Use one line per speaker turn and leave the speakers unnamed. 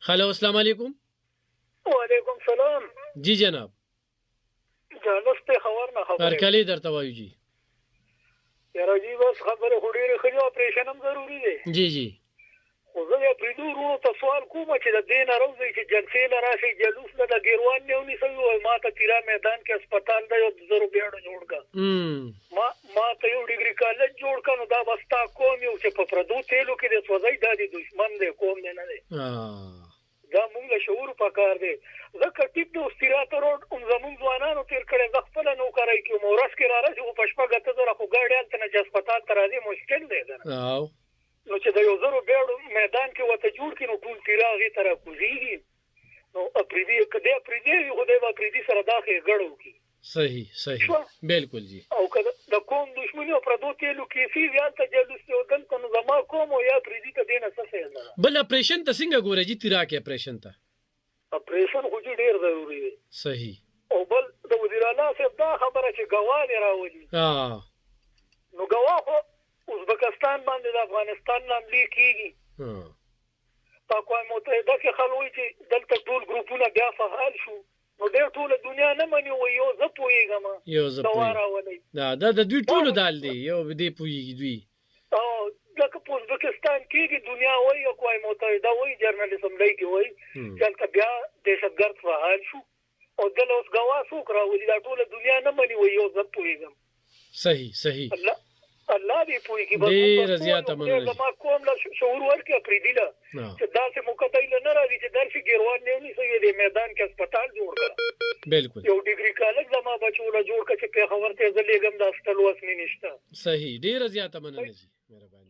हेलो अस्सलाम वालेकुम।
वालेकुम सलाम।
जी जनाब।
जलस्ते खबर ना खबर
हरकली दरता वायु जी।
यार जी बस खबर हुडी रे खजो ऑपरेशन हम जरूरी है।
जी जी।
وزه یا پریدو ورونو ته سوال کوم چې د دین راوځي چې جلسې لراشي جلوس نه د ګیروان نه ونی سوي او ما ته تیرا میدان کې هسپتال دی او زرو بیاړو جوړ کا ما ته یو ډیګري کالج جوړ کړو دا وستا کوم یو چې په پردو تیلو کې د سوځي د دشمن دی کوم نه دی دا موږ له شعور پکار دی ځکه ټیپ د استراحت روډ زمون ځوانانو تیر کړي د خپل نو کوي کې مورس کې راځي او پښپګه ته زره خو ګاډي ته نه چې هسپتال ته راځي مشکل دی نو چې د یو زرو بیاړو میدان کې وته جوړ کینو ټول تیراغي تر کوزيږي نو اپریدي کده اپریدي یو د اپریدي سره داخې غړو کی
صحیح بالکل جی
او کله د کوم دښمنی او پردو تیلو کې فی ځان ته جلوس یو دل کنه زما کوم او یا اپریدي ته دینه څه څه
بل اپریشن ته څنګه ګورې جی تیرا کې اپریشن ته
اپریشن خو ډیر ضروری دی
صحیح
او بل د وزیر اعلی صاحب دا خبره چې غوال راولي نو غوا ازبکستان باندې د افغانستان نام لیکيږي په اقوام متحده کې خلوي چې دلته ټول ګروپونه بیا فعال شو نو ډېر ټول دنیا نه مني او یو زپويګم دا
د دوی ټول دال دی یو دې پويږي دوی
او دغه په ازبکستان کې دنیا وایي اقوام متحده وایي جرنالیزم لایي وایي چې بیا دهشتګرد فعال شو او دل اوس غوا څوک راولي دا ټول دنیا نه مني او یو زپويګم
صحیح
الله دې پوي کې
ډېر زیاته مننه
ما کوم له شعور ورکه پریدي له چې داسې مقتدی نه راځي چې درشي ګیروان نه ونی سوي د میدان کې هسپتال جوړ کړ
بالکل
یو ډیګري کالج زما بچو له جوړ کړ چې په خبر ته زلېګم د هسپتال وسنی نشته
صحیح ډېر زیاته مننه جی مهرباني